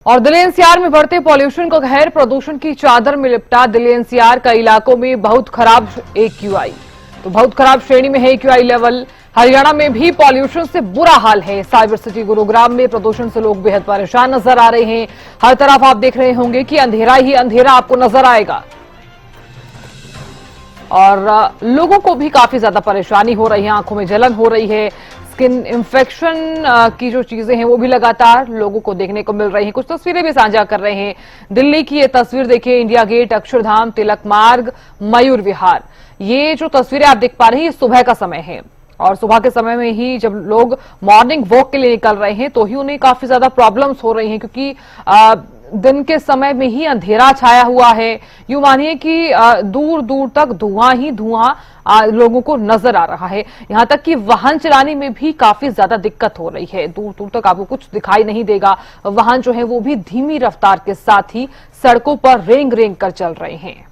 और दिल्ली एनसीआर में बढ़ते पॉल्यूशन का कहर प्रदूषण की चादर में लिपटा दिल्ली एनसीआर कई इलाकों में बहुत खराब एक्यूआई। तो बहुत खराब श्रेणी में है एक्यूआई लेवल। हरियाणा में भी पॉल्यूशन से बुरा हाल है। साइबर सिटी गुरुग्राम में प्रदूषण से लोग बेहद परेशान नजर आ रहे हैं। हर तरफ आप देख रहे होंगे कि अंधेरा ही अंधेरा आपको नजर आएगा और लोगों को भी काफी ज्यादा परेशानी हो रही है, आंखों में जलन हो रही है। स्किन इन्फेक्शन की जो चीजें हैं वो भी लगातार लोगों को देखने को मिल रही हैं। कुछ तस्वीरें भी साझा कर रहे हैं। दिल्ली की ये तस्वीर देखिए, इंडिया गेट, अक्षरधाम, तिलक मार्ग, मयूर विहार। ये जो तस्वीरें आप देख पा रहे हैं, ये सुबह का समय है और सुबह के समय में ही जब लोग मॉर्निंग वॉक के लिए निकल रहे हैं तो ही उन्हें काफी ज्यादा प्रॉब्लम्स हो रही हैं, क्योंकि दिन के समय में ही अंधेरा छाया हुआ है। यूं मानिए कि दूर दूर तक धुआं ही धुआं लोगों को नजर आ रहा है। यहां तक कि वाहन चलाने में भी काफी ज्यादा दिक्कत हो रही है। दूर दूर तक आपको कुछ दिखाई नहीं देगा। वाहन जो है वो भी धीमी रफ्तार के साथ ही सड़कों पर रेंग रेंग कर चल रहे हैं।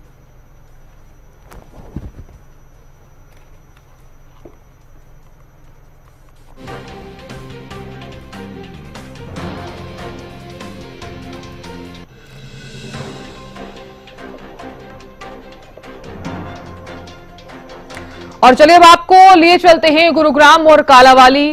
और चलिए अब आपको लिए चलते हैं गुरुग्राम और कालावाली।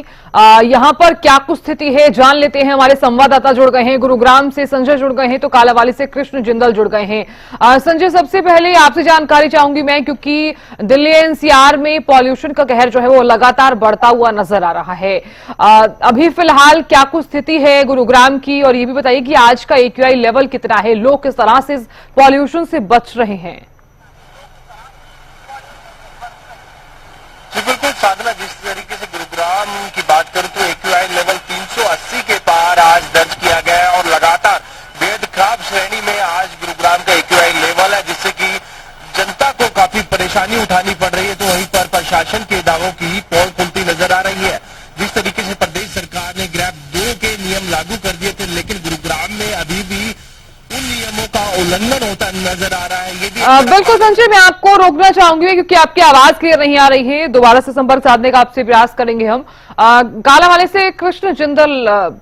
यहां पर क्या कुछ स्थिति है जान लेते हैं। हमारे संवाददाता जुड़ गए हैं। गुरुग्राम से संजय जुड़ गए हैं तो कालावाली से कृष्ण जिंदल जुड़ गए हैं। संजय, सबसे पहले आपसे जानकारी चाहूंगी मैं, क्योंकि दिल्ली एनसीआर में पॉल्यूशन का कहर जो है वो लगातार बढ़ता हुआ नजर आ रहा है। अभी फिलहाल क्या कुछ स्थिति है गुरुग्राम की, और ये भी बताइए कि आज का एक्यूआई लेवल कितना है, लोग किस तरह से पॉल्यूशन से बच रहे हैं। बिल्कुल साधना, जिस तरीके से गुरुग्राम की बात करूं तो एक्यूआई लेवल 380 के पार आज दर्ज किया गया है और लगातार बेहद खराब श्रेणी में आज गुरुग्राम का एक्यूआई लेवल है, जिससे कि जनता को काफी परेशानी उठानी पड़ रही है। तो वहीं पर प्रशासन के दावों की पोल खुलती नजर आ रही है। जिस तरीके से प्रदेश सरकार ने ग्रैब 2 के नियम लागू कर दिए थे, लेकिन गुरुग्राम में अभी भी उन नियमों का उल्लंघन होता नजर आ रहा है। ये भी बिल्कुल संजय, मैं आपको रोकना चाहूंगी क्योंकि आपकी आवाज क्लियर नहीं आ रही है। दोबारा से संपर्क साधने का आपसे प्रयास करेंगे हम। कालावाली से कृष्ण जिंदल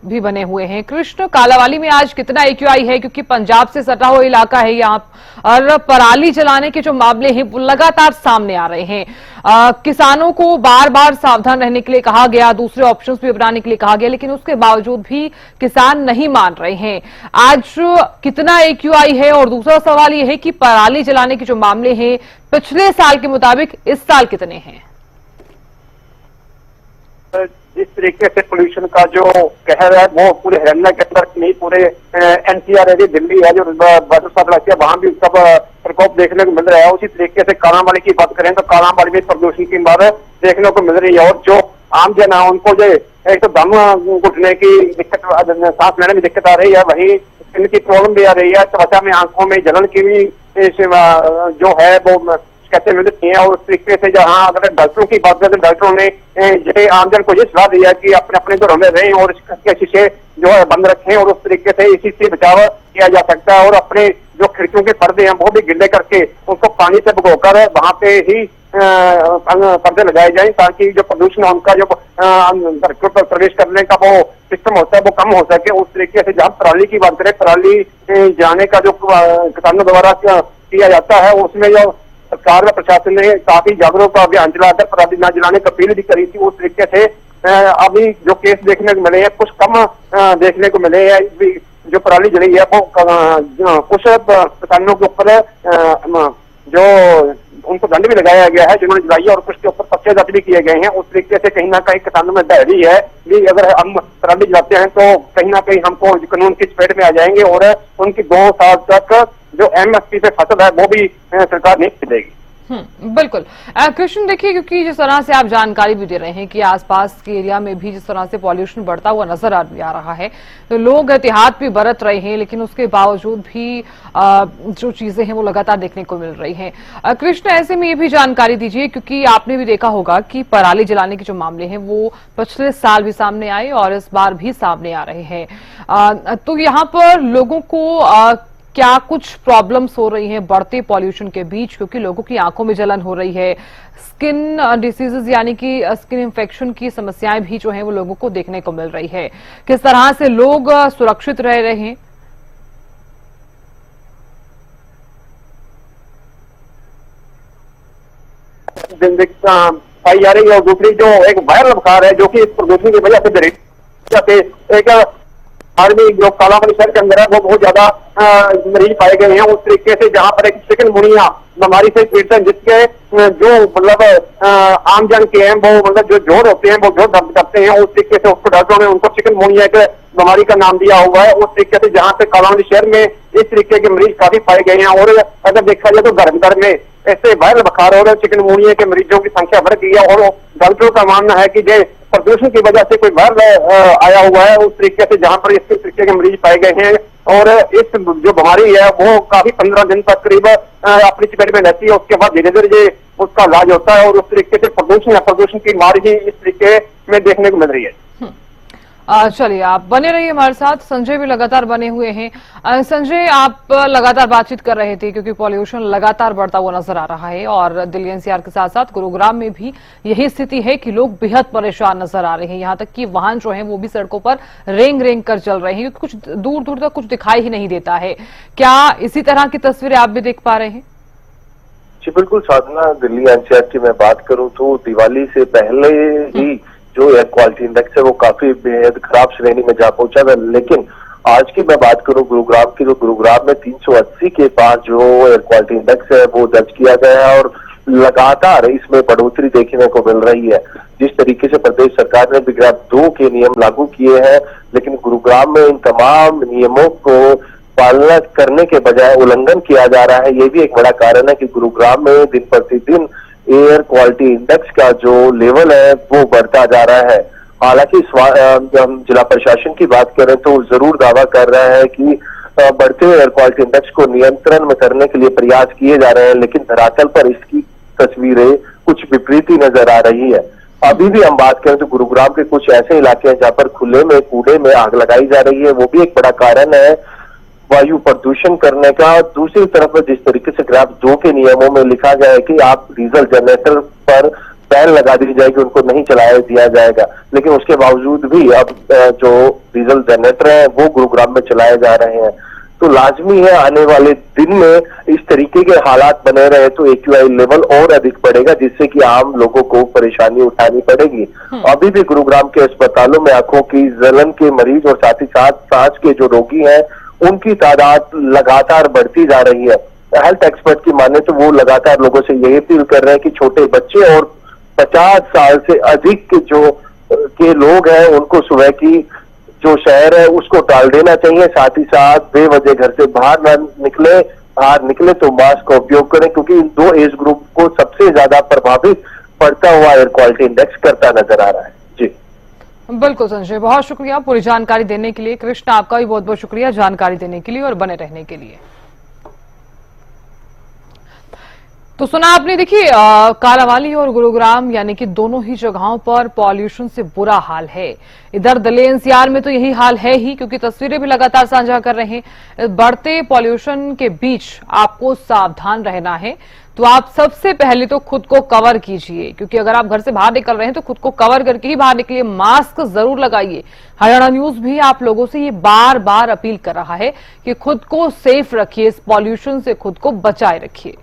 भी बने हुए हैं। कृष्ण, कालावाली में आज कितना एक्यूआई है, क्योंकि पंजाब से सटा हुआ इलाका है यहाँ, और पराली जलाने के जो मामले हैं वो लगातार सामने आ रहे हैं। किसानों को बार बार सावधान रहने के लिए कहा गया, दूसरे ऑप्शंस भी अपनाने के लिए कहा गया, लेकिन उसके बावजूद भी किसान नहीं मान रहे हैं। आज कितना एक्यूआई है, और दूसरा सवाल यह है कि पराली जलाने के जो मामले हैं पिछले साल के मुताबिक इस साल कितने हैं? जिस तरीके से पोल्यूशन का जो कहर है वो पूरे हरियाणा के अंदर नहीं, पूरे एनसीआर एरिया दिल्ली है जो बॉर्डर साथ लगती है, वहां भी उसका प्रकोप देखने को मिल रहा है। उसी तरीके से कालावाली की बात करें तो कालावाली में प्रदूषण की मार देखने को मिल रही है। और जो आम जन है उनको जो एक तो दम घुटने की दिक्कत, सांस लेने में दिक्कत आ रही है, वही स्किन की प्रॉब्लम भी आ रही है, त्वचा में, आंखों में जलन की भी जो है वो कैसे मिलती है। और उस तरीके से जहाँ अगर डॉक्टरों की बात करें तो डॉक्टरों ने आमजन को ये सलाह दिया कि अपने अपने घरों में रहें और इसके शीशे जो है बंद रखें, और उस तरीके से इसी से बचाव किया जा सकता है। और अपने जो खिड़कियों के पर्दे हैं वो भी गिले करके उनको पानी से भिगोकर वहां पे ही पर्दे लगाए जाएं, ताकि जो प्रदूषण उनका जो घर पर प्रवेश करने का वो सिस्टम होता है वो कम हो सके। उस तरीके से जहाँ पराली की बात करें, पराली जाने का जो किसानों द्वारा किया जाता है उसमें जो सरकार व प्रशासन ने काफी जागरूक अभियान चलाकर पराली न जलाने की अपील भी करी थी। उस तरीके से अभी जो केस देखने को मिले हैं कुछ कम देखने को मिले हैं। जो पराली जली है वो कुछ किसानों के ऊपर जो उनको दंड भी लगाया गया है जिन्होंने जलाई है, और कुछ के ऊपर पर्चे दर्ज भी किए गए हैं। उस तरीके से कहीं ना कहीं किसानों में धैर्य है कि अगर हम पराली जलाते हैं तो कहीं ना कहीं हमको कानून की चपेट में आ जाएंगे और उनकी 2 साल तक जो एमएसपी पे फसल है वो भी सरकार नहीं खरीदेगी। बिल्कुल कृष्ण, देखिए क्योंकि जिस तरह से आप जानकारी भी दे रहे हैं कि आसपास के एरिया में भी जिस तरह से पॉल्यूशन बढ़ता हुआ नजर आ रहा है, तो लोग एहतियात भी बरत रहे हैं, लेकिन उसके बावजूद भी जो चीजें हैं वो लगातार देखने को मिल रही हैं। कृष्ण, ऐसे में ये भी जानकारी दीजिए, क्योंकि आपने भी देखा होगा कि पराली जलाने के जो मामले हैं वो पिछले साल भी सामने आए और इस बार भी सामने आ रहे हैं। तो यहाँ पर लोगों को क्या कुछ प्रॉब्लम्स हो रही हैं बढ़ते पॉल्यूशन के बीच, क्योंकि लोगों की आंखों में जलन हो रही है, स्किन डिसीजेज यानी कि स्किन इन्फेक्शन की समस्याएं भी जो हैं वो लोगों को देखने को मिल रही है। किस तरह से लोग सुरक्षित रह रहे हैं, पाई जा रही है। और दूसरी जो एक वायरल बुखार है जो कि इस प्रदूषण की वजह से एक आर्मी जो कालावली शहर के अंदर है वो बहुत ज्यादा मरीज पाए गए हैं। उस तरीके से जहां पर एक चिकनगुनिया बीमारी से पीड़ित है जिसके जो मतलब आम जन के हैं वो मतलब जो जोड़ होते हैं वो जोड़ दर्द करते हैं। उस तरीके से उसको डॉक्टरों ने उनको चिकनगुनिया के बीमारी का नाम दिया हुआ है। उस तरीके से जहां पे कालावली शहर में इस तरीके के मरीज काफी पाए गए हैं। और अगर देखा जाए तो घर घर में ऐसे वायरल बुखार और चिकनगुनिया के मरीजों की संख्या बढ़ गई है। और डॉक्टरों का मानना है कि ये प्रदूषण की वजह से कोई वायरल आया हुआ है। उस तरीके से जहां पर इस तरीके के मरीज पाए गए हैं और इस जो बीमारी है वो काफी 15 दिन तक करीब अपनी चपेट में रहती है। उसके बाद धीरे धीरे ये उसका इलाज होता है। और उस तरीके से प्रदूषण की बीमारी ही इस तरीके में देखने को मिल रही है। चलिए, आप बने रहिए हमारे साथ। संजय भी लगातार बने हुए हैं। संजय, आप लगातार बातचीत कर रहे थे क्योंकि पॉल्यूशन लगातार बढ़ता हुआ नजर आ रहा है और दिल्ली एनसीआर के साथ साथ गुरुग्राम में भी यही स्थिति है कि लोग बेहद परेशान नजर आ रहे हैं। यहाँ तक कि वाहन जो है वो भी सड़कों पर रेंग रेंग कर चल रहे हैं, कुछ दूर दूर तक कुछ दिखाई ही नहीं देता है। क्या इसी तरह की तस्वीरें आप भी देख पा रहे हैं? जी बिल्कुल साधना, दिल्ली एनसीआर की मैं बात करूं तो दिवाली से पहले ही जो एयर क्वालिटी इंडेक्स है वो काफी बेहद खराब श्रेणी में जा पहुंचा था। लेकिन आज की मैं बात करूं गुरुग्राम की, तो गुरुग्राम में 380 के पार जो एयर क्वालिटी इंडेक्स है वो दर्ज किया गया है और लगातार इसमें बढ़ोतरी देखने को मिल रही है। जिस तरीके से प्रदेश सरकार ने बिगड़ैप 2 के नियम लागू किए हैं, लेकिन गुरुग्राम में इन तमाम नियमों को पालना करने के बजाय उल्लंघन किया जा रहा है। ये भी एक बड़ा कारण है कि गुरुग्राम में दिन प्रतिदिन एयर क्वालिटी इंडेक्स का जो लेवल है वो बढ़ता जा रहा है। हालांकि हम जिला प्रशासन की बात करें तो जरूर दावा कर रहा है कि बढ़ते हुए एयर क्वालिटी इंडेक्स को नियंत्रण में करने के लिए प्रयास किए जा रहे हैं, लेकिन धरातल पर इसकी तस्वीरें कुछ विपरीत ही नजर आ रही है। अभी भी हम बात करें तो गुरुग्राम के कुछ ऐसे इलाके हैं जहां पर खुले में कूड़े में आग लगाई जा रही है, वो भी एक बड़ा कारण है वायु प्रदूषण करने का। दूसरी तरफ जिस तरीके से ग्राफ 2 के नियमों में लिखा गया है कि आप डीजल जनरेटर पर बैन लगा दी जाएगी, उनको नहीं चलाया दिया जाएगा, लेकिन उसके बावजूद भी अब जो डीजल जनरेटर है वो गुरुग्राम में चलाए जा रहे हैं। तो लाजमी है आने वाले दिन में इस तरीके के हालात बने रहे तो AQI लेवल और अधिक बढ़ेगा, जिससे कि आम लोगों को परेशानी उठानी पड़ेगी। अभी भी गुरुग्राम के अस्पतालों में आंखों की जलन के मरीज और साथ ही साथ सांस के जो रोगी हैं उनकी तादाद लगातार बढ़ती जा रही है। हेल्थ एक्सपर्ट की माने तो वो लगातार लोगों से यही अपील कर रहे हैं कि छोटे बच्चे और 50 साल से अधिक के लोग हैं उनको सुबह की जो शहर है उसको टाल देना चाहिए। साथ ही साथ बेवजह घर से बाहर निकले तो मास्क का उपयोग करें, क्योंकि इन 2 एज ग्रुप को सबसे ज्यादा प्रभावित पड़ता हुआ एयर क्वालिटी इंडेक्स करता नजर आ रहा है। जी बिल्कुल संजय, बहुत शुक्रिया पूरी जानकारी देने के लिए। कृष्ण, आपका भी बहुत बहुत शुक्रिया जानकारी देने के लिए और बने रहने के लिए। तो सुना आपने, देखिए कालावाली और गुरुग्राम यानी कि दोनों ही जगहों पर पॉल्यूशन से बुरा हाल है। इधर दिल्ली एनसीआर में तो यही हाल है ही, क्योंकि तस्वीरें भी लगातार साझा कर रहे हैं। बढ़ते पॉल्यूशन के बीच आपको सावधान रहना है, तो आप सबसे पहले तो खुद को कवर कीजिए, क्योंकि अगर आप घर से बाहर निकल रहे हैं तो खुद को कवर करके ही बाहर निकलिए, मास्क जरूर लगाइए। हरियाणा न्यूज भी आप लोगों से ये बार बार अपील कर रहा है कि खुद को सेफ रखिए, इस पॉल्यूशन से खुद को बचाए रखिए।